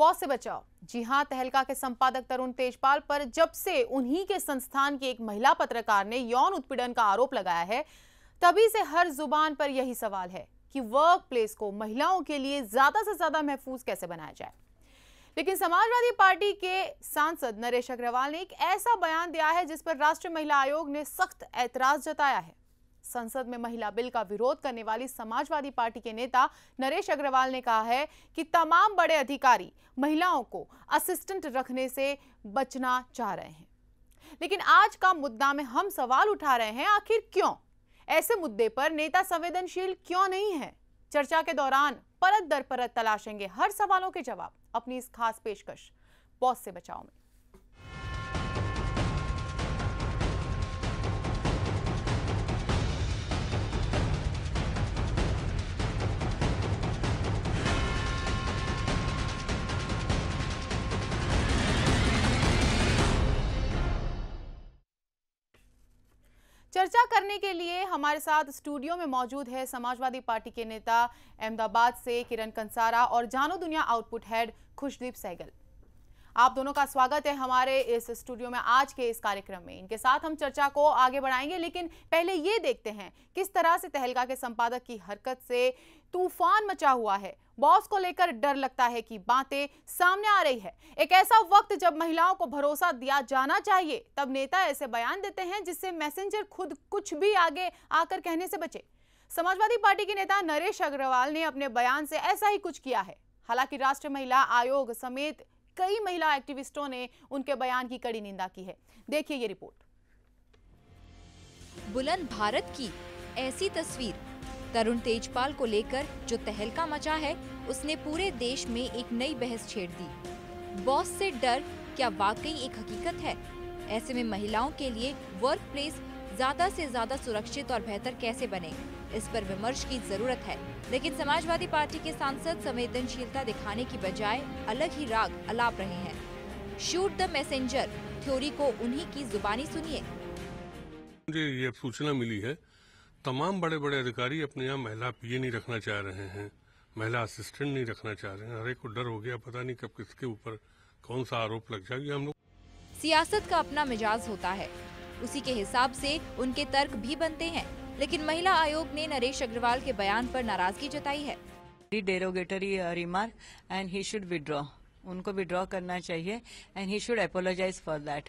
Boss से बचाओ। जी हां, तहलका के संपादक तरुण तेजपाल पर जब से उन्हीं के संस्थान की एक महिला पत्रकार ने यौन उत्पीड़न का आरोप लगाया है, तभी से हर जुबान पर यही सवाल है कि वर्क प्लेस को महिलाओं के लिए ज्यादा से ज्यादा महफूज कैसे बनाया जाए। लेकिन समाजवादी पार्टी के सांसद नरेश अग्रवाल ने एक ऐसा बयान दिया है जिस पर राष्ट्रीय महिला आयोग ने सख्त ऐतराज जताया है। संसद में महिला बिल का विरोध करने वाली समाजवादी पार्टी के नेता नरेश अग्रवाल ने कहा है कि तमाम बड़े अधिकारी महिलाओं को असिस्टेंट रखने से बचना चाह रहे हैं। लेकिन आज का मुद्दा में हम सवाल उठा रहे हैं, आखिर क्यों? ऐसे मुद्दे पर नेता संवेदनशील क्यों नहीं है? चर्चा के दौरान परत दर परत तलाशेंगे हर सवालों के जवाब अपनी इस खास पेशकश बॉस से बचाओ में। चर्चा करने के लिए हमारे साथ स्टूडियो में मौजूद है समाजवादी पार्टी के नेता अहमदाबाद से किरण कंसारा और जानो दुनिया आउटपुट हेड खुशदीप सहगल। आप दोनों का स्वागत है हमारे इस स्टूडियो में आज के इस कार्यक्रम में। इनके साथ हम चर्चा को आगे बढ़ाएंगे, लेकिन पहले ये देखते हैं किस तरह से तहलका के संपादक की हरकत से तूफान मचा हुआ है। बॉस को लेकर डर लगता है कि बातें सामने आ रही है। एक ऐसा वक्त जब महिलाओं को भरोसा दिया जाना चाहिए, तब नेता ऐसे बयान देते हैं जिससे मैसेंजर खुद कुछ भी आगे आकर कहने से बचे। समाजवादी पार्टी के नेता नरेश अग्रवाल ने अपने बयान से ऐसा ही कुछ किया है। हालांकि राष्ट्रीय महिला आयोग समेत कई महिला एक्टिविस्टों ने उनके बयान की कड़ी निंदा की है। देखिए ये रिपोर्ट। बुलंद भारत की ऐसी तस्वीर तरुण तेजपाल को लेकर जो तहलका मचा है, उसने पूरे देश में एक नई बहस छेड़ दी। बॉस से डर क्या वाकई एक हकीकत है? ऐसे में महिलाओं के लिए वर्क प्लेस ज्यादा से ज्यादा सुरक्षित और बेहतर कैसे बने, इस पर विमर्श की जरूरत है। लेकिन समाजवादी पार्टी के सांसद संवेदनशीलता दिखाने की बजाय अलग ही राग अलाप रहे हैं। शूट द मैसेंजर थ्योरी को उन्हीं की जुबानी सुनिए। मुझे ये सूचना मिली है, तमाम बड़े बड़े अधिकारी अपने यहाँ महिला पीए नहीं रखना चाह रहे हैं, महिला असिस्टेंट नहीं रखना चाह रहे हैं। हर एक को डर हो गया, पता नहीं कब किसके ऊपर कौन सा आरोप लग जाएगा। हम लोग सियासत का अपना मिजाज होता है, उसी के हिसाब से उनके तर्क भी बनते हैं। लेकिन महिला आयोग ने नरेश अग्रवाल के बयान पर नाराजगी जताई है। Derogatory remark and he should withdraw, उनको विड्रॉ करना चाहिए and he should apologise for that.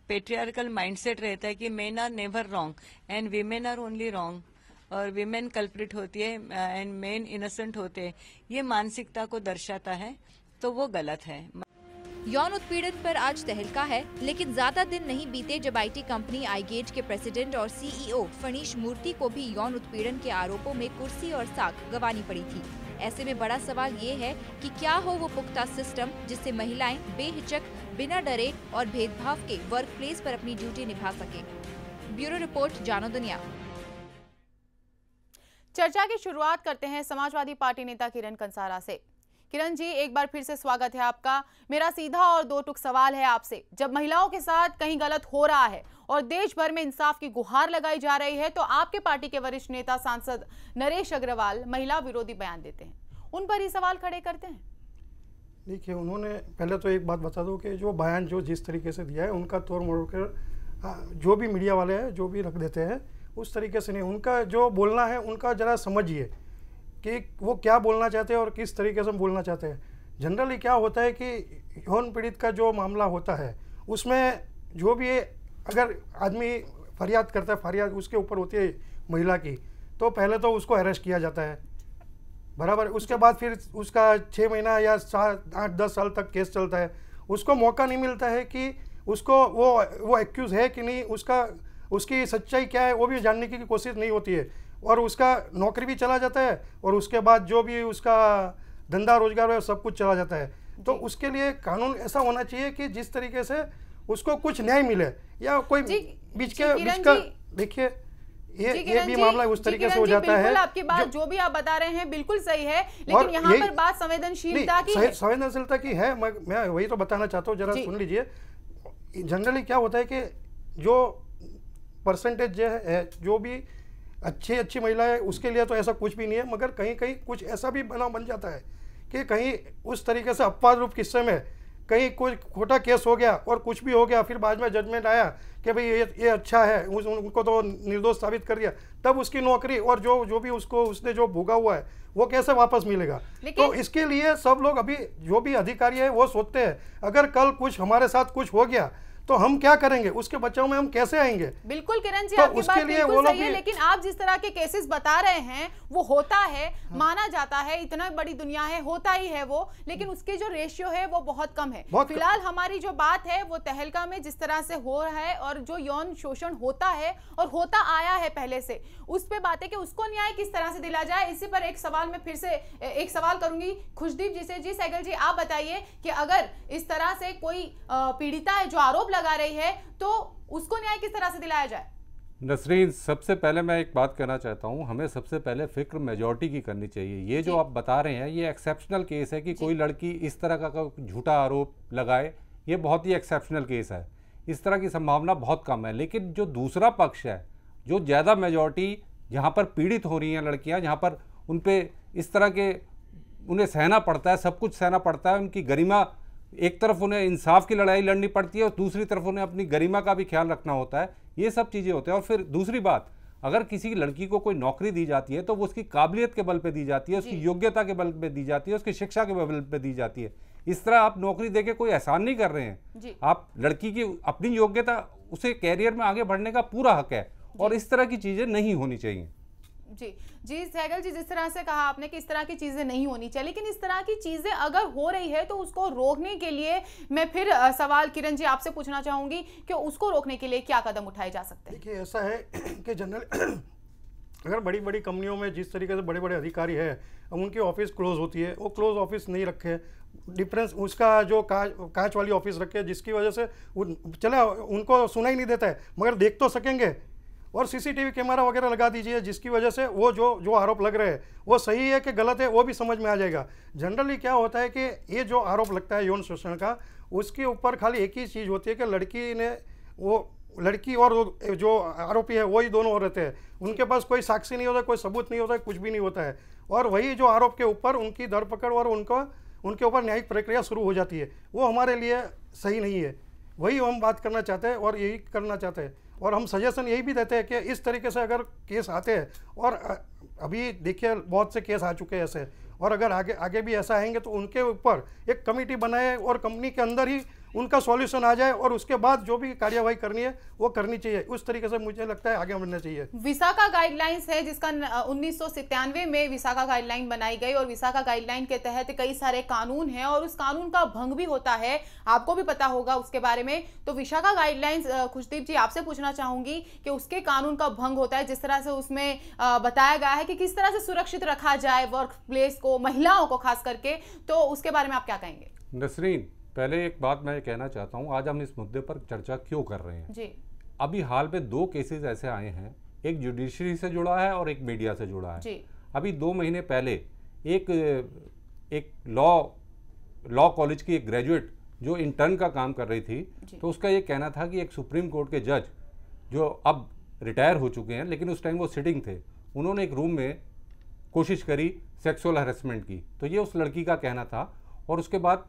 Patriarchal mindset रहता है कि men are never wrong and women are only wrong, और वीमेन कल्प्रिट होती है एंड मेन इनोसेंट होते हैं। ये मानसिकता को दर्शाता है, तो वो गलत है। यौन उत्पीड़न पर आज तहलका है, लेकिन ज्यादा दिन नहीं बीते जब आईटी कंपनी आईगेट के प्रेसिडेंट और सीईओ फणीश मूर्ति को भी यौन उत्पीड़न के आरोपों में कुर्सी और साख गंवानी पड़ी थी। ऐसे में बड़ा सवाल ये है कि क्या हो वो पुख्ता सिस्टम जिससे महिलाएं बेहिचक, बिना डरे और भेदभाव के वर्क प्लेस पर अपनी ड्यूटी निभा सके। ब्यूरो रिपोर्ट, जानो दुनिया। चर्चा की शुरुआत करते हैं समाजवादी पार्टी नेता किरण कंसारा से। किरण जी, एक बार फिर से स्वागत है आपका। मेरा सीधा और दो टुक सवाल है आपसे। जब महिलाओं के साथ कहीं गलत हो रहा है और देश भर में इंसाफ की गुहार लगाई जा रही है, तो आपके पार्टी के वरिष्ठ नेता सांसद नरेश अग्रवाल महिला विरोधी बयान देते हैं, उन पर ही सवाल खड़े करते हैं। देखिए, उन्होंने पहले तो एक बात बता दो कि जो बयान जो जिस तरीके से दिया है, उनका तोड़ मोड़ कर जो भी मीडिया वाले हैं जो भी रख देते हैं, उस तरीके से नहीं। उनका जो बोलना है उनका जरा समझिए कि वो क्या बोलना चाहते हैं और किस तरीके से बोलना चाहते हैं। जनरली क्या होता है कि यौन पीड़ित का जो मामला होता है, उसमें जो भी अगर आदमी फरियाद करता है, फरियाद उसके ऊपर होती है महिला की, तो पहले तो उसको अरेस्ट किया जाता है, बराबर। उसके बाद फिर उसका 6 महीना या 8-10 साल तक केस चलता है। उसको मौका नहीं मिलता है कि उसको वो एक्यूज़ है कि नहीं, उसकी सच्चाई क्या है वो भी जानने की कोशिश नहीं होती है, और उसका नौकरी भी चला जाता है, और उसके बाद जो भी उसका धंधा रोजगार है सब कुछ चला जाता है। तो उसके लिए कानून ऐसा होना चाहिए कि जिस तरीके से उसको कुछ न्याय मिले, या कोई बीच का देखिए ये भी मामला उस तरीके से हो जाता है। आपकी बात जो भी आप बता रहे हैं बिल्कुल सही है, लेकिन यहाँ पर बात संवेदनशीलता की है। संवेदनशीलता की है, मैं वही तो बताना चाहता हूँ, जरा सुन लीजिए। जनरली क्या होता है कि जो परसेंटेज जो है, जो भी अच्छी महिला है उसके लिए तो ऐसा कुछ भी नहीं है, मगर कहीं कहीं कुछ ऐसा भी बन जाता है कि कहीं उस तरीके से अपवाद रूप किस्से में कहीं कोई खोटा केस हो गया और कुछ भी हो गया, फिर बाद में जजमेंट आया कि भाई ये अच्छा है, उनको तो निर्दोष साबित कर दिया, तब उसकी नौकरी और जो भी उसने जो भोगा हुआ है वो कैसे वापस मिलेगा। तो इसके लिए सब लोग अभी जो भी अधिकारी है वो सोचते हैं अगर कल कुछ हमारे साथ कुछ हो गया तो हम क्या करेंगे, उसके बचाव में हम कैसे आएंगे। बिल्कुल किरण जी, तो आपकी उसके बात लिए बिल्कुल वो लोग सही है, भी लेकिन आप जिस तरह के केसेस बता रहे हैं वो होता है, माना जाता है, इतना बड़ी दुनिया है, होता ही है वो, लेकिन उसके जो रेशियो है वो बहुत कम है। फिलहाल हमारी जो बात है वो तहलका में जिस तरह से हो रहा है और जो यौन शोषण होता है और होता आया है पहले से, उस पे बात है कि उसको न्याय किस तरह से दिला जाए। इसी पर एक सवाल मैं फिर से एक सवाल करूंगी खुशदीप जी से। जी सहगल जी, आप बताइए कि अगर इस तरह से कोई पीड़िता है जो आरोप लगा रही है तो उसको न्याय किस तरह से दिलाया जाए। नसरीन, सबसे पहले मैं एक बात कहना चाहता हूं, हमें सबसे पहले फिक्र मेजॉरिटी की करनी चाहिए। ये जो आप बता रहे हैं ये एक्सेप्शनल केस है कि कोई लड़की इस तरह का झूठा आरोप लगाए, ये बहुत ही एक्सेप्शनल केस है, इस तरह की संभावना बहुत कम है। लेकिन जो दूसरा पक्ष है, जो ज़्यादा मेजॉरिटी जहाँ पर पीड़ित हो रही हैं लड़कियाँ, जहाँ पर उन पर इस तरह के उन्हें सहना पड़ता है, सब कुछ सहना पड़ता है, उनकी गरिमा, एक तरफ उन्हें इंसाफ की लड़ाई लड़नी पड़ती है और दूसरी तरफ उन्हें अपनी गरिमा का भी ख्याल रखना होता है, ये सब चीज़ें होते हैं। और फिर दूसरी बात, अगर किसी लड़की को कोई नौकरी दी जाती है तो वो उसकी काबिलियत के बल पे दी जाती है, उसकी योग्यता के बल पे दी जाती है, उसकी शिक्षा के बल पे दी जाती है। इस तरह आप नौकरी देके कोई एहसान नहीं कर रहे हैं। आप लड़की की अपनी योग्यता, उसे कैरियर में आगे बढ़ने का पूरा हक है और इस तरह की चीज़ें नहीं होनी चाहिए। जी सहगल जी, जिस तरह से कहा आपने कि इस तरह की चीजें नहीं होनी चाहिए, लेकिन इस तरह की चीजें अगर हो रही है तो उसको रोकने के लिए मैं फिर सवाल किरण जी आपसे पूछना चाहूंगी कि उसको रोकने के लिए क्या कदम उठाए जा सकते हैं। देखिए, ऐसा है कि जनरल अगर बड़ी बड़ी कंपनियों में जिस तरीके से बड़े बड़े अधिकारी है, उनकी ऑफिस क्लोज होती है, वो क्लोज ऑफिस नहीं रखे, डिफरेंस उसका जो कांच वाली ऑफिस रखे, जिसकी वजह से चला उनको सुना ही नहीं देता है मगर देख तो सकेंगे, और सीसीटीवी कैमरा वगैरह लगा दीजिए, जिसकी वजह से वो जो आरोप लग रहे हैं वो सही है कि गलत है वो भी समझ में आ जाएगा। जनरली क्या होता है कि ये जो आरोप लगता है यौन शोषण का, उसके ऊपर खाली एक ही चीज़ होती है कि लड़की और जो आरोपी है वही दोनों रहते हैं, उनके पास कोई साक्षी नहीं होता, कोई सबूत नहीं होता, कुछ भी नहीं होता है, और वही जो आरोप के ऊपर उनकी धरपकड़ और उनके ऊपर न्यायिक प्रक्रिया शुरू हो जाती है। वो हमारे लिए सही नहीं है, वही हम बात करना चाहते हैं और यही करना चाहते हैं। और हम सजेशन यही भी देते हैं कि इस तरीके से अगर केस आते हैं, और अभी देखिए बहुत से केस आ चुके हैं ऐसे, और अगर आगे भी ऐसा आएंगे तो उनके ऊपर एक कमेटी बनाए और कंपनी के अंदर ही उनका सॉल्यूशन आ जाए और उसके बाद जो भी कार्यवाही करनी है वो करनी चाहिए। उस तरीके से मुझे लगता है आगे बढ़ना चाहिए। विसाखा गाइडलाइंस है जिसका 1997 में विसाखा गाइडलाइन बनाई गई और विसाखा गाइडलाइन के तहत कई सारे कानून हैं और उस कानून का भंग भी होता है, आपको भी पता होगा उसके बारे में। तो विसाखा गाइडलाइंस, खुशदीप जी आपसे पूछना चाहूंगी कि उसके कानून का भंग होता है, जिस तरह से उसमें बताया गया है कि किस तरह से सुरक्षित रखा जाए वर्क प्लेस को, महिलाओं को खास करके, तो उसके बारे में आप क्या कहेंगे? नसरीन, पहले एक बात मैं कहना चाहता हूं, आज हम इस मुद्दे पर चर्चा क्यों कर रहे हैं जी। अभी हाल में 2 केसेस ऐसे आए हैं, एक जुडिशरी से जुड़ा है और एक मीडिया से जुड़ा है जी। अभी 2 महीने पहले एक लॉ कॉलेज की एक ग्रेजुएट जो इंटर्न का काम कर रही थी, तो उसका ये कहना था कि एक सुप्रीम कोर्ट के जज जो अब रिटायर हो चुके हैं, लेकिन उस टाइम वो सिटिंग थे, उन्होंने एक रूम में कोशिश करी सेक्सुअल हरेसमेंट की, तो ये उस लड़की का कहना था। और उसके बाद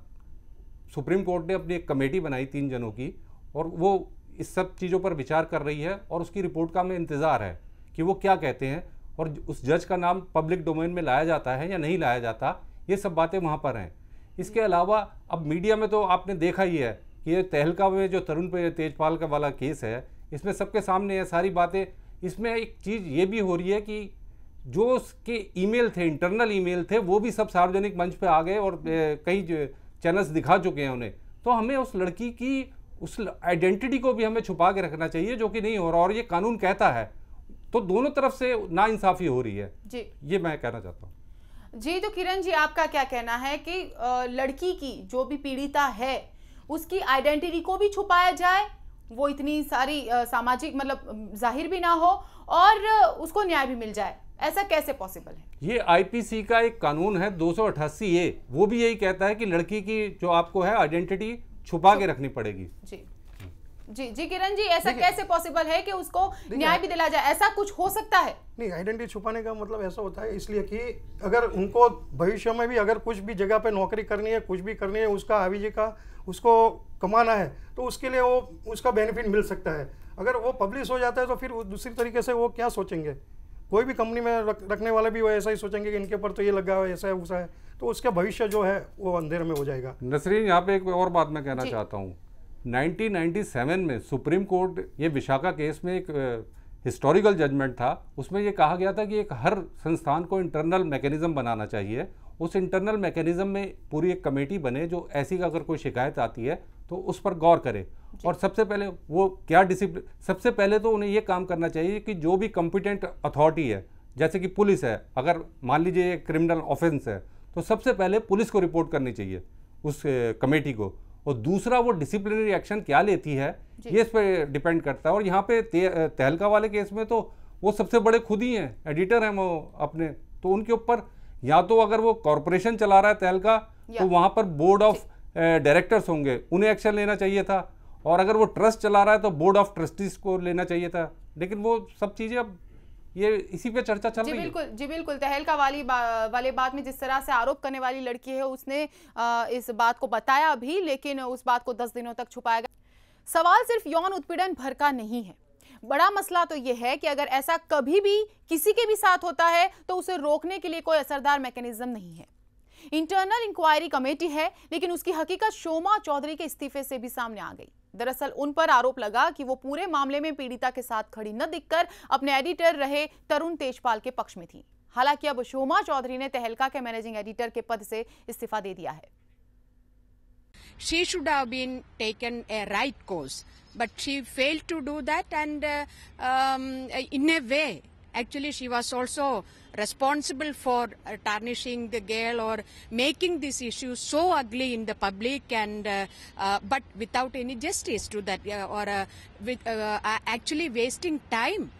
सुप्रीम कोर्ट ने अपनी एक कमेटी बनाई 3 जनों की, और वो इस सब चीज़ों पर विचार कर रही है और उसकी रिपोर्ट का हमें इंतज़ार है कि वो क्या कहते हैं, और उस जज का नाम पब्लिक डोमेन में लाया जाता है या नहीं लाया जाता, ये सब बातें वहाँ पर हैं। इसके अलावा अब मीडिया में तो आपने देखा ही है कि ये तहलका में जो तरुण तेजपाल का वाला केस है, इसमें सबके सामने है सारी बातें। इसमें एक चीज़ ये भी हो रही है कि जो उसके ईमेल थे, इंटरनल ईमेल थे, वो भी सब सार्वजनिक मंच पे आ गए और कई चैनल्स दिखा चुके हैं उन्हें। तो हमें उस लड़की की उस आइडेंटिटी को भी हमें छुपा के रखना चाहिए, जो कि नहीं हो रहा, और ये कानून कहता है। तो दोनों तरफ से नाइंसाफी हो रही है जी, ये मैं कहना चाहता हूँ जी। तो किरण जी, आपका क्या कहना है कि लड़की की जो भी पीड़िता है उसकी आइडेंटिटी को भी छुपाया जाए, वो इतनी सारी सामाजिक मतलब जाहिर भी ना हो, और उसको न्याय भी मिल जाए, ऐसा कैसे पॉसिबल है? ये आईपीसी का एक कानून है 288A, वो भी यही कहता है कि लड़की की जो आपको है आइडेंटिटी छुपा के रखनी पड़ेगी जी। जी जी किरण जी, ऐसा कैसे पॉसिबल है कि उसको न्याय भी दिला जाए? ऐसा कुछ हो सकता है? नहीं, आइडेंटिटी छुपाने का मतलब ऐसा होता है इसलिए कि अगर उनको भविष्य में भी अगर कुछ भी जगह पे नौकरी करनी है, कुछ भी करनी है, उसका आजीविका उसको कमाना है, तो उसके लिए वो उसका बेनिफिट मिल सकता है। अगर वो पब्लिश हो जाता है तो फिर दूसरी तरीके से वो क्या सोचेंगे? कोई भी कंपनी में रखने वाले भी वो ऐसा ही सोचेंगे कि इनके ऊपर तो ये लगा हुआ है, ऐसा है वैसा है, तो उसका भविष्य जो है वो अंधेरे में हो जाएगा। नसरीन, यहाँ पे एक और बात मैं कहना चाहता हूँ। 1997 में सुप्रीम कोर्ट ये विशाखा केस में एक हिस्टोरिकल जजमेंट था, उसमें ये कहा गया था कि एक हर संस्थान को इंटरनल मैकेनिज्म बनाना चाहिए। उस इंटरनल मैकेनिज्म में पूरी एक कमेटी बने जो ऐसी अगर कोई शिकायत आती है तो उस पर गौर करे, और सबसे पहले वो क्या डिसिप्लिन, सबसे पहले तो उन्हें ये काम करना चाहिए कि जो भी कॉम्पिटेंट अथॉरिटी है, जैसे कि पुलिस है, अगर मान लीजिए क्रिमिनल ऑफेंस है तो सबसे पहले पुलिस को रिपोर्ट करनी चाहिए उस कमेटी को, और दूसरा वो डिसिप्लिनरी एक्शन क्या लेती है ये इस पर डिपेंड करता है। और यहाँ पे तहलका वाले केस में तो वो सबसे बड़े खुद ही हैं, एडिटर हैं वो अपने, तो उनके ऊपर या तो अगर वो कॉरपोरेशन चला रहा है तहलका तो वहाँ पर बोर्ड ऑफ डायरेक्टर्स होंगे, उन्हें एक्शन लेना चाहिए था, और अगर वो ट्रस्ट चला रहा है तो बोर्ड ऑफ ट्रस्टीज को लेना चाहिए था। लेकिन वो सब चीज़ें अब ये इसी पे चर्चा चल रही है। जी बिल्कुल, तहलका वाले बात में जिस तरह से आरोप करने वाली लड़की है उसने इस बात को बताया भी, लेकिन उस बात को 10 दिनों तक छुपाया गया। सवाल सिर्फ यौन उत्पीड़न भर का नहीं है, बड़ा मसला तो यह है कि अगर ऐसा कभी भी किसी के भी साथ होता है तो उसे रोकने के लिए कोई असरदार मैकेनिज्म नहीं है। इंटरनल इंक्वायरी कमेटी है, लेकिन उसकी हकीकत शोमा चौधरी के इस्तीफे से भी सामने आ गई। दरअसल उन पर आरोप लगा कि वो पूरे मामले में पीड़िता के साथ खड़ी न दिखकर अपने एडिटर रहे तरुण तेजपाल के पक्ष में थी। हालांकि अब शोमा चौधरी ने तहलका के मैनेजिंग एडिटर के पद से इस्तीफा दे दिया है। She should have been taken a right course, but she failed to do that, and in a way, actually, she was also responsible for tarnishing the girl or making this issue so ugly in the public, and but without any justice to that, with actually wasting time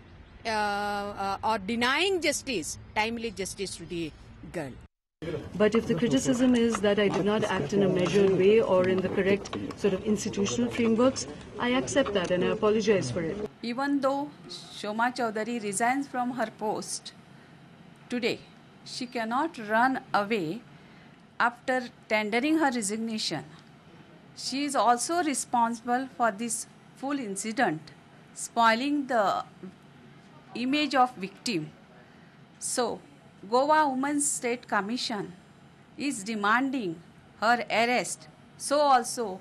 or denying justice, timely justice to the girl. But if the criticism is that I did not act in a measured way or in the correct sort of institutional frameworks, I accept that and I apologize for it. Even though Shoma Chaudhary resigns from her post today, she cannot run away after tendering her resignation. She is also responsible for this full incident, spoiling the image of victim. So, Goa Women's State Commission is demanding her arrest, so also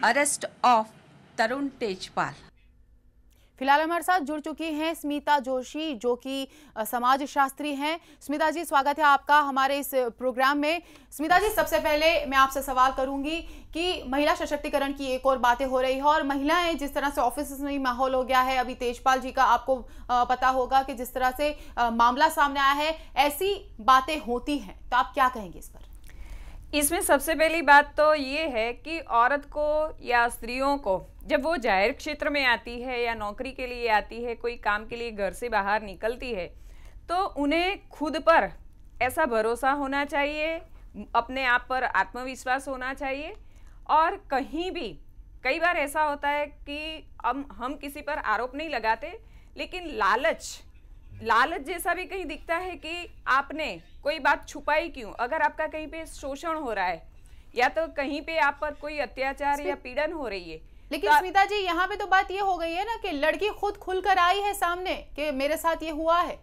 arrest of Tarun Tejpal. फिलहाल हमारे साथ जुड़ चुकी हैं स्मिता जोशी, जो कि समाज शास्त्री हैं। स्मिता जी, स्वागत है आपका हमारे इस प्रोग्राम में। स्मिता जी, सबसे पहले मैं आपसे सवाल करूंगी कि महिला सशक्तिकरण की एक और बातें हो रही है, और महिलाएं जिस तरह से ऑफिस में माहौल हो गया है, अभी तेजपाल जी का आपको पता होगा कि जिस तरह से मामला सामने आया है, ऐसी बातें होती हैं, तो आप क्या कहेंगे इस पर? इसमें सबसे पहली बात तो ये है कि औरत को या स्त्रियों को जब वो जाहिर क्षेत्र में आती है या नौकरी के लिए आती है, कोई काम के लिए घर से बाहर निकलती है, तो उन्हें खुद पर ऐसा भरोसा होना चाहिए, अपने आप पर आत्मविश्वास होना चाहिए। और कहीं भी कई बार ऐसा होता है कि हम किसी पर आरोप नहीं लगाते, लेकिन लालच जैसा भी कहीं दिखता है कि आपने कोई बात छुपाई क्यों। अगर आपका कहीं पे शोषण हो रहा है या तो कहीं पे आप पर कोई अत्याचार या पीड़न हो रही है, लेकिन तो स्मिता जी, यहाँ पे तो बात ये हो गई है ना कि लड़की खुद खुलकर आई है सामने कि मेरे साथ ये हुआ है।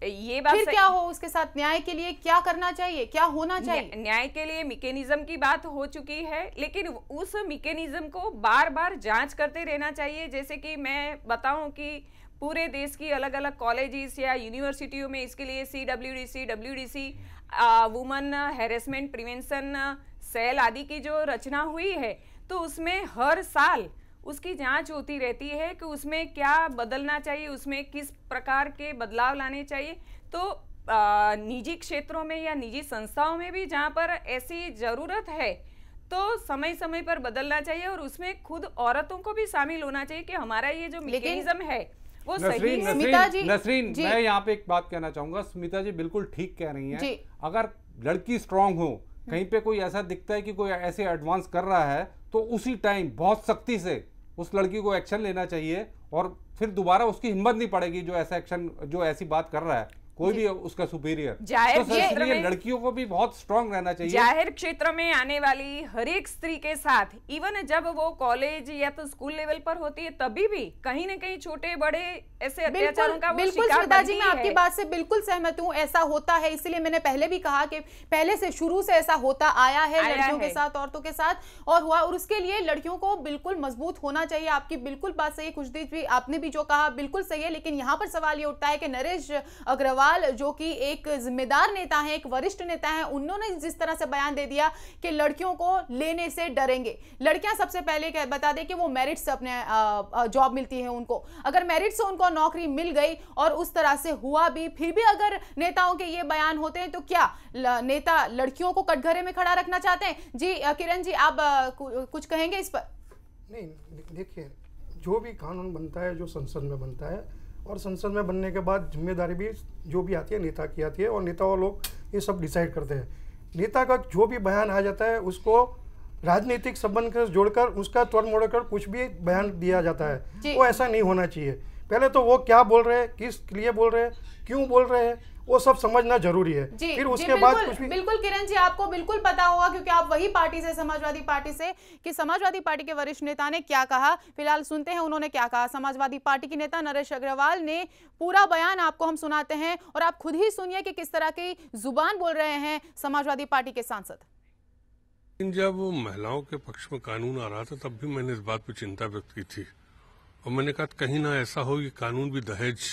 ये बात फिर क्या हो उसके साथ? न्याय के लिए क्या करना चाहिए, क्या होना चाहिए? न्याय के लिए मैकेनिज्म की बात हो चुकी है, लेकिन उस मैकेनिज्म को बार बार जांच करते रहना चाहिए। जैसे कि मैं बताऊं कि पूरे देश की अलग अलग कॉलेजेस या यूनिवर्सिटियों में इसके लिए WDC women harassment prevention cell आदि की जो रचना हुई है, तो उसमें हर साल उसकी जांच होती रहती है कि उसमें क्या बदलना चाहिए, उसमें किस प्रकार के बदलाव लाने चाहिए। तो निजी क्षेत्रों में या निजी संस्थाओं में भी जहां पर ऐसी जरूरत है तो समय समय पर बदलना चाहिए, और उसमें खुद औरतों को भी शामिल होना चाहिए कि हमारा ये जो मैकेनिज्म है वो सही है। नसरीन, मैं यहाँ पे एक बात कहना चाहूंगा। स्मिता जी बिल्कुल ठीक कह रही हैं। अगर लड़की स्ट्रांग हो, कहीं पे कोई ऐसा दिखता है कि कोई ऐसे एडवांस कर रहा है, तो उसी टाइम बहुत सख्ती से उस लड़की को एक्शन लेना चाहिए और फिर दोबारा उसकी हिम्मत नहीं पड़ेगी जो ऐसा एक्शन, जो ऐसी बात कर रहा है कोई भी उसका सुपीरियर। जाहिर क्षेत्र में लड़कियों को भी बहुत स्ट्रांग रहना चाहिए। जाहिर क्षेत्र में आने वाली हर एक स्त्री के साथ, इवन जब वो कॉलेज या तो स्कूल लेवल पर होती है, तभी भी कहीं ना कहीं छोटे बड़े ऐसे अत्याचारों का वो शिकार बनती है। मैं आपकी बात से बिल्कुल सहमत हूँ, ऐसा होता है। इसलिए मैंने पहले भी कहा कि पहले से शुरू से ऐसा होता आया है लड़कियों के साथ, औरतों के साथ और हुआ, और उसके लिए लड़कियों को बिल्कुल मजबूत होना चाहिए। आपकी बिल्कुल बात सही है, खुशदीप भी आपने भी जो कहा बिल्कुल सही है। लेकिन यहाँ पर सवाल ये उठता है कि नरेश अग्रवाल जो कि एक जिम्मेदार नेता है, एक वरिष्ठ नेता है, उन्होंने जिस तरह से बयान दे दिया कि लड़कियों को लेने से डरेंगे। लड़कियां सबसे पहले बता दें कि वो मेरिट से अपने जॉब मिलती है उनको, अगर मेरिट से उनको नौकरी मिल गई और उस तरह से हुआ भी, फिर भी अगर नेताओं के ये बयान होते हैं तो क्या नेता लड़कियों को कटघरे में खड़ा रखना चाहते हैं? जी किरण जी, आप कुछ कहेंगे इस पर? नहीं, देखिए, जो भी कानून बनता है जो संसद में बनता है, और संसद में बनने के बाद जिम्मेदारी भी जो भी आती है नेता की आती है, और नेता वो लोग ये सब डिसाइड करते हैं। नेता का जो भी बयान आ जाता है उसको राजनीतिक संबंध से जोड़कर उसका तोड़ मोड़ कर कुछ भी बयान दिया जाता है, वो ऐसा नहीं होना चाहिए। पहले तो वो क्या बोल रहे हैं, किस लिए बोल रहे हैं, क्यों बोल रहे हैं, वो सब समझना जरूरी है। फिर उसके बाद कुछ भी। बिल्कुल किरण जी, आपको बिल्कुल पता होगा क्योंकि आप वही पार्टी से, समाजवादी पार्टी से, कि समाजवादी पार्टी के वरिष्ठ नेता ने क्या कहा। फिलहाल सुनते हैं उन्होंने क्या कहा। समाजवादी पार्टी के नेता नरेश अग्रवाल ने पूरा बयान आपको हम सुनाते हैं और आप खुद ही सुनिए कि किस तरह की जुबान बोल रहे हैं समाजवादी पार्टी के सांसद। जब महिलाओं के पक्ष में कानून आ रहा था तब भी मैंने इस बात पर चिंता व्यक्त की थी और मैंने कहा कहीं ना ऐसा हो कि कानून भी दहेज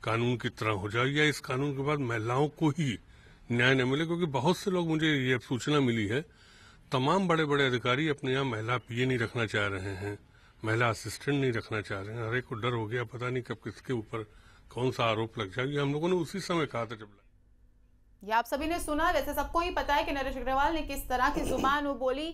कानून की तरह हो जाए या इस कानून के बाद महिलाओं को ही न्याय न मिले, क्योंकि बहुत से लोग, मुझे ये सूचना मिली है, तमाम बड़े बड़े अधिकारी अपने यहाँ महिला पीए नहीं रखना चाह रहे हैं, महिला असिस्टेंट नहीं रखना चाह रहे हैं। हर एक को डर हो गया, पता नहीं कब किसके ऊपर कौन सा आरोप लग जाएगा। हम लोगों ने उसी समय कहा था जब ये आप सभी ने सुना। वैसे सबको ही पता है कि नरेश अग्रवाल ने किस तरह की जुबान वो बोली,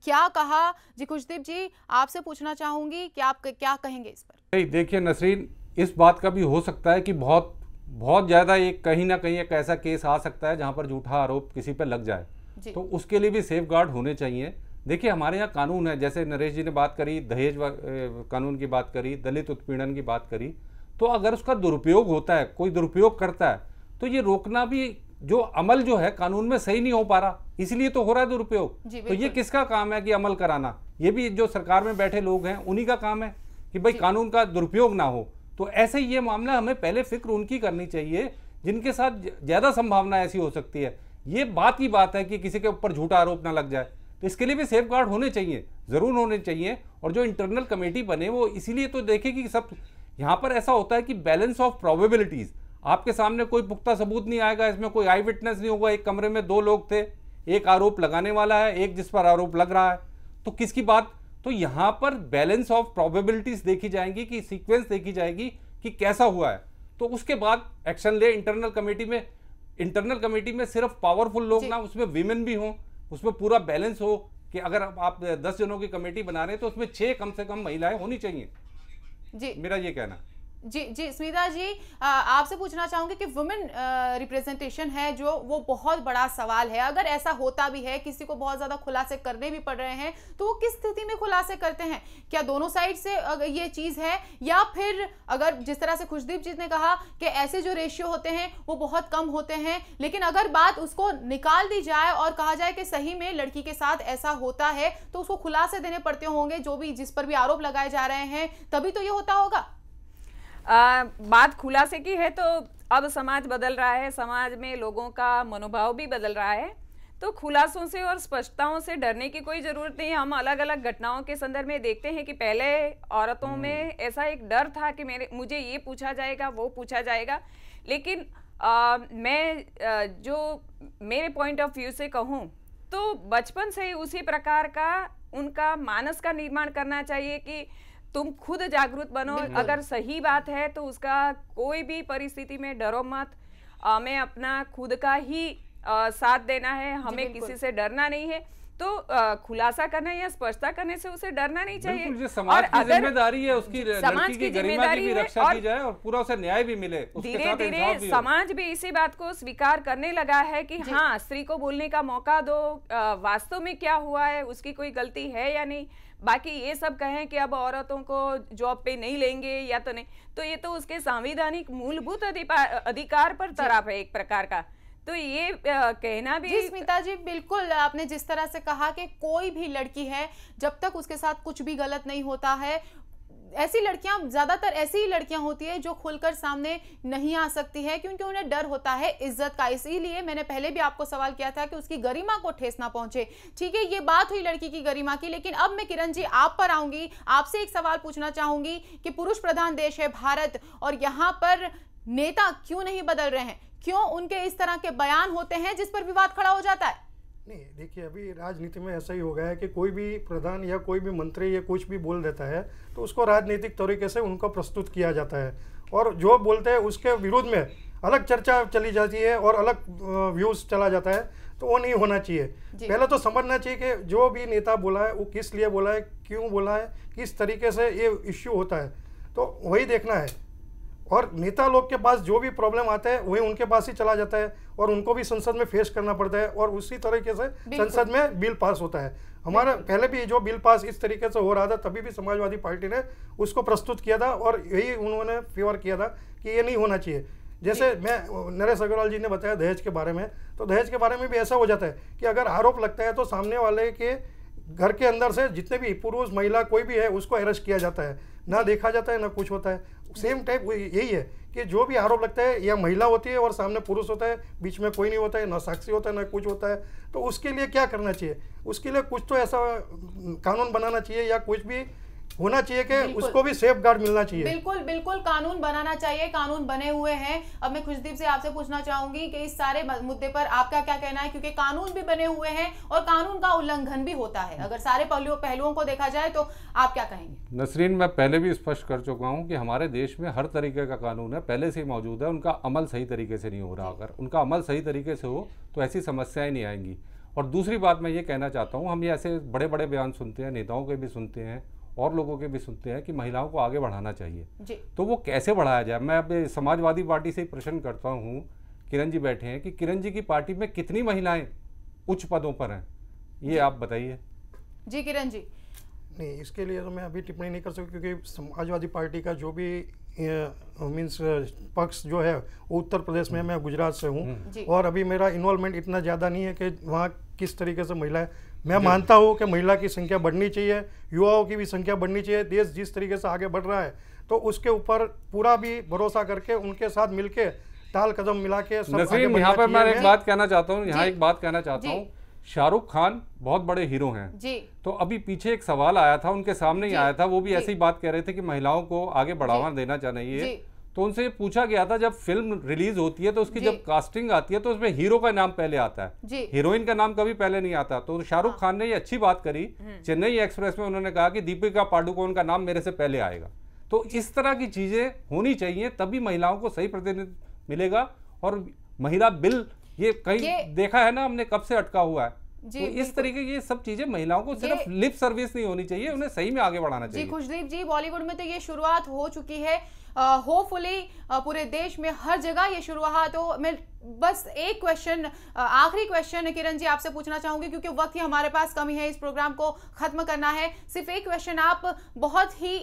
क्या कहा। जी खुशदीप जी, आपसे पूछना चाहूंगी कि आप क्या कहेंगे इस पर? देखिए नसरीन, इस बात का भी हो सकता है कि बहुत ज़्यादा एक कहीं ना कहीं एक ऐसा केस आ सकता है जहां पर झूठा आरोप किसी पर लग जाए, तो उसके लिए भी सेफ गार्ड होने चाहिए। देखिए हमारे यहाँ कानून है, जैसे नरेश जी ने बात करी, दहेज कानून की बात करी, दलित उत्पीड़न की बात करी, तो अगर उसका दुरुपयोग होता है, कोई दुरुपयोग करता है, तो ये रोकना भी, जो अमल जो है कानून में सही नहीं हो पा रहा, इसलिए तो हो रहा है दुरुपयोग। तो ये किसका काम है कि अमल कराना? ये भी जो सरकार में बैठे लोग हैं उन्हीं का काम है कि भाई कानून का दुरुपयोग ना हो। तो ऐसे ये मामला हमें पहले फिक्र उनकी करनी चाहिए जिनके साथ ज़्यादा संभावना ऐसी हो सकती है। ये बात की बात है कि किसी के ऊपर झूठा आरोप ना लग जाए, तो इसके लिए भी सेफ गार्ड होने चाहिए, ज़रूर होने चाहिए। और जो इंटरनल कमेटी बने वो इसीलिए तो देखे कि सब, यहाँ पर ऐसा होता है कि बैलेंस ऑफ प्रोबेबिलिटीज़, आपके सामने कोई पुख्ता सबूत नहीं आएगा, इसमें कोई आई विटनेस नहीं होगा, एक कमरे में दो लोग थे, एक आरोप लगाने वाला है, एक जिस पर आरोप लग रहा है, तो किसकी बात? तो यहाँ पर बैलेंस ऑफ प्रोबेबिलिटीज देखी जाएंगी, कि सीक्वेंस देखी जाएगी कि कैसा हुआ है, तो उसके बाद एक्शन ले। इंटरनल कमेटी में सिर्फ पावरफुल लोग ना, उसमें वीमेन भी हों, उसमें पूरा बैलेंस हो कि अगर आप 10 जनों की कमेटी बना रहे हैं तो उसमें 6 कम से कम महिलाएं होनी चाहिए। जी मेरा ये कहना। जी स्मिता जी, आपसे पूछना चाहूंगी कि वुमेन रिप्रेजेंटेशन है जो, वो बहुत बड़ा सवाल है। अगर ऐसा होता भी है, किसी को बहुत ज्यादा खुलासे करने भी पड़ रहे हैं, तो वो किस स्थिति में खुलासे करते हैं? क्या दोनों साइड से ये चीज है, या फिर अगर जिस तरह से खुशदीप जी ने कहा कि ऐसे जो रेशियो होते हैं वो बहुत कम होते हैं, लेकिन अगर बात उसको निकाल दी जाए और कहा जाए कि सही में लड़की के साथ ऐसा होता है तो उसको खुलासे देने पड़ते होंगे, जो भी जिस पर भी आरोप लगाए जा रहे हैं, तभी तो ये होता होगा। बात खुलासे की है तो अब समाज बदल रहा है, समाज में लोगों का मनोभाव भी बदल रहा है, तो खुलासों से और स्पष्टताओं से डरने की कोई ज़रूरत नहीं। हम अलग अलग घटनाओं के संदर्भ में देखते हैं कि पहले औरतों में ऐसा एक डर था कि मुझे ये पूछा जाएगा, वो पूछा जाएगा, लेकिन मैं जो मेरे पॉइंट ऑफ व्यू से कहूँ तो बचपन से ही उसी प्रकार का उनका मानस का निर्माण करना चाहिए कि तुम खुद जागरूक बनो, अगर सही बात है तो उसका कोई भी परिस्थिति में डरो मत, हमें अपना खुद का ही साथ देना है, हमें किसी से डरना नहीं है। तो खुलासा करना या स्पष्टता करने से उसे डरना नहीं चाहिए। समाज की जिम्मेदारी है, उसकी लड़की की गरिमा की भी रक्षा की जाए और पूरा उसे न्याय भी मिले। धीरे धीरे समाज भी इसी बात को स्वीकार करने लगा है कि हाँ, स्त्री को बोलने का मौका दो, वास्तव में क्या हुआ है, उसकी कोई गलती है या नहीं। बाकी ये सब कहें कि अब औरतों को जॉब पे नहीं लेंगे या तो नहीं, तो ये तो उसके संवैधानिक मूलभूत अधिकार पर तराप है एक प्रकार का। तो ये कहना भी। जी स्मिता जी, बिल्कुल आपने जिस तरह से कहा कि कोई भी लड़की है जब तक उसके साथ कुछ भी गलत नहीं होता है, ऐसी लड़कियां, ज्यादातर ऐसी ही लड़कियां होती है जो खुलकर सामने नहीं आ सकती है क्योंकि उन्हें डर होता है इज्जत का। इसीलिए मैंने पहले भी आपको सवाल किया था कि उसकी गरिमा को ठेस ना पहुंचे। ठीक है, ये बात हुई लड़की की गरिमा की, लेकिन अब मैं किरण जी आप पर आऊंगी, आपसे एक सवाल पूछना चाहूंगी कि पुरुष प्रधान देश है भारत और यहाँ पर नेता क्यों नहीं बदल रहे हैं? क्यों उनके इस तरह के बयान होते हैं जिस पर विवाद खड़ा हो जाता है? नहीं, देखिए अभी राजनीति में ऐसा ही हो गया है कि कोई भी प्रधान या कोई भी मंत्री या कुछ भी बोल देता है तो उसको राजनीतिक तरीके से उनको प्रस्तुत किया जाता है और जो बोलते हैं उसके विरोध में अलग चर्चा चली जाती है और अलग व्यूज चला जाता है। तो वो नहीं होना चाहिए। पहले तो समझना चाहिए कि जो भी नेता बोला है वो किस लिए बोला है, क्यों बोला है, किस तरीके से ये इश्यू होता है, तो वही देखना है। और नेता लोग के पास जो भी प्रॉब्लम आता है वही उनके पास ही चला जाता है और उनको भी संसद में फेस करना पड़ता है और उसी तरीके से संसद में बिल पास होता है। हमारा पहले भी जो बिल पास इस तरीके से हो रहा था तभी भी समाजवादी पार्टी ने उसको प्रस्तुत किया था और यही उन्होंने फेवर किया था कि ये नहीं होना चाहिए। जैसे मैं नरेश अग्रवाल जी ने बताया दहेज के बारे में, तो दहेज के बारे में भी ऐसा हो जाता है कि अगर आरोप लगता है तो सामने वाले के घर के अंदर से जितने भी पुरुष महिला कोई भी है उसको अरेस्ट किया जाता है, ना देखा जाता है ना कुछ होता है। सेम टाइप यही है कि जो भी आरोप लगता है या महिला होती है और सामने पुरुष होता है, बीच में कोई नहीं होता है, ना साक्षी होता है ना कुछ होता है, तो उसके लिए क्या करना चाहिए? उसके लिए कुछ तो ऐसा कानून बनाना चाहिए या कुछ भी होना चाहिए कि उसको भी सेफ गार्ड मिलना चाहिए। बिल्कुल बिल्कुल कानून बनाना चाहिए, कानून बने हुए हैं। अब मैं खुशदीप से आपसे पूछना चाहूंगी कि इस सारे मुद्दे पर आपका क्या कहना है, क्योंकि कानून भी बने हुए हैं और कानून का उल्लंघन भी होता है। अगर सारे पहलुओं को देखा जाए तो आप क्या कहेंगे? नसरीन, मैं पहले भी स्पष्ट कर चुका हूं कि हमारे देश में हर तरीके का कानून है, पहले से ही मौजूद है, उनका अमल सही तरीके से नहीं हो रहा। अगर उनका अमल सही तरीके से हो तो ऐसी समस्याएं नहीं आएंगी। और दूसरी बात मैं ये कहना चाहता हूँ, हम ये ऐसे बड़े बड़े बयान सुनते हैं, नेताओं के भी सुनते हैं और लोगों के भी सुनते हैं कि महिलाओं को आगे बढ़ाना चाहिए जी। तो वो कैसे बढ़ाया जाए? मैं अब समाजवादी पार्टी से ही प्रश्न करता हूँ, किरण जी बैठे हैं, कि किरण जी की पार्टी में कितनी महिलाएं उच्च पदों पर हैं, ये आप बताइए। जी किरण जी। नहीं, इसके लिए तो मैं अभी टिप्पणी नहीं कर सकती क्योंकि समाजवादी पार्टी का जो भी मीन्स पक्ष जो है वो उत्तर प्रदेश में, मैं गुजरात से हूँ और अभी मेरा इन्वॉल्वमेंट इतना ज़्यादा नहीं है कि वहाँ किस तरीके से महिलाएं, मैं मानता हूँ कि महिला की संख्या बढ़नी चाहिए, युवाओं की भी संख्या बढ़नी चाहिए। देश जिस तरीके से आगे बढ़ रहा है तो उसके ऊपर पूरा भी भरोसा करके उनके साथ मिलके ताल कदम मिला के सब आगे बढ़ना। यहाँ पर मैं एक बात कहना चाहता हूँ, यहाँ एक बात कहना चाहता हूँ, शाहरुख खान बहुत बड़े हीरो हैं जी। तो अभी पीछे एक सवाल आया था, उनके सामने ही आया था, वो भी ऐसी ही बात कह रहे थे कि महिलाओं को आगे बढ़ावा देना चाहिए। तो उनसे पूछा गया था, जब फिल्म रिलीज होती है तो उसकी जब कास्टिंग आती है तो उसमें हीरो का नाम पहले आता है, हीरोइन का नाम कभी पहले नहीं आता। तो शाहरुख खान ने ये अच्छी बात करी, चेन्नई एक्सप्रेस में उन्होंने कहा कि दीपिका पादुकोण का नाम मेरे से पहले आएगा। तो इस तरह की चीजें होनी चाहिए, तभी महिलाओं को सही प्रतिनिधित्व मिलेगा। और महिला बिल ये कहीं देखा है ना हमने, कब से अटका हुआ है। तो इस तरीके की ये सब चीजें महिलाओं को सिर्फ लिप सर्विस नहीं होनी चाहिए, उन्हें सही में आगे बढ़ाना चाहिए। जी खुशदीप जी, बॉलीवुड में तो ये शुरुआत हो चुकी है, होपफुली पूरे देश में हर जगह ये शुरुआत हो। मैं बस एक क्वेश्चन, आखिरी क्वेश्चन किरण जी आपसे पूछना चाहूंगी क्योंकि वक्त की हमारे पास कमी है, इस प्रोग्राम को खत्म करना है। सिर्फ एक क्वेश्चन आप बहुत ही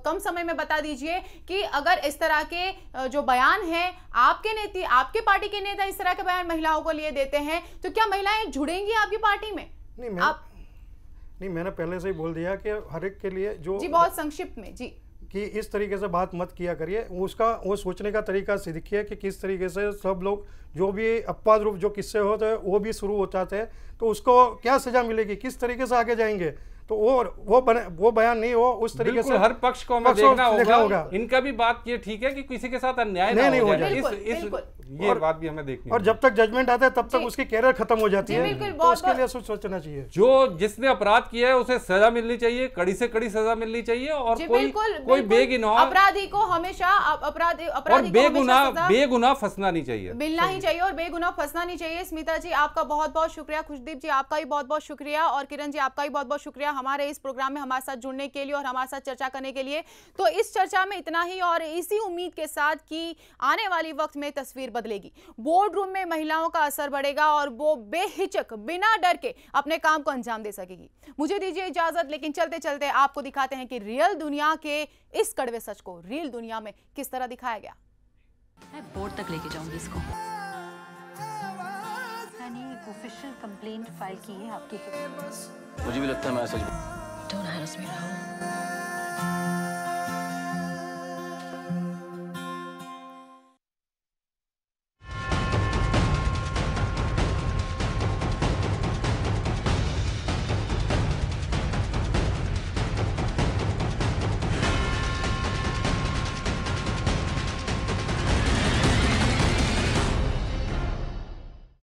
कम समय में बता दीजिए कि अगर इस तरह के जो बयान है आपके पार्टी के नेता इस तरह के बयान महिलाओं को लिए देते हैं तो क्या महिलाएं जुड़ेंगी आपकी पार्टी में? नहीं, मैंने पहले से ही बोल दिया कि हर एक के लिए जो जी बहुत संक्षिप्त में जी कि इस तरीके से बात मत किया करिए। वो सोचने का तरीका सीखिए कि किस तरीके से सब लोग जो भी अपवाद रूप जो किस्से होते हैं वो भी शुरू हो जाते हैं तो उसको क्या सजा मिलेगी, किस तरीके से आगे जाएंगे। तो वो बयान नहीं हो उस तरीके से हर पक्ष को हमें देखना होगा। इनका भी बात ये ठीक है कि किसी के साथ अन्याय नहीं हो जाए, ये बात भी हमें देखनी। और जब तक जजमेंट आता है तब तक उसकी कैरियर खत्म हो जाती है, तो उसके लिए सोचना चाहिए। जिसने अपराध किया है उसे सजा मिलनी चाहिए, कड़ी से कड़ी सजा मिलनी चाहिए। और कोई बेगुनाह अपराधी को हमेशा बेगुनाह फंसना नहीं चाहिए, मिलना ही चाहिए और बेगुनाह फंसना नहीं चाहिए। स्मिता जी आपका बहुत बहुत शुक्रिया, खुशदीप जी आपका भी बहुत बहुत शुक्रिया और किरण जी आपका भी बहुत बहुत शुक्रिया हमारे इस प्रोग्राम में हमारे साथ जुड़ने के लिए और हमारे साथ चर्चा करने के लिए। तो इस चर्चा में इतना ही, और इसी उम्मीद के साथ कि आने वाली वक्त में तस्वीर बदलेगी, बोर्ड रूम में महिलाओं का असर बढ़ेगा और वो बेहिचक बिना डर के अपने काम को अंजाम दे सकेगी। मुझे दीजिए इजाजत, लेकिन चलते चलते आपको दिखाते हैं कि रियल दुनिया के इस कड़वे सच को रियल दुनिया में किस तरह दिखाया गया। मैं बोर्ड तक लेके जाऊंगी इसको। मैंने एक ऑफिशियल कंप्लेंट फाइल की है आपके खिलाफ। मुझे भी लगता है मैं सच। Don't harass me, Rahul.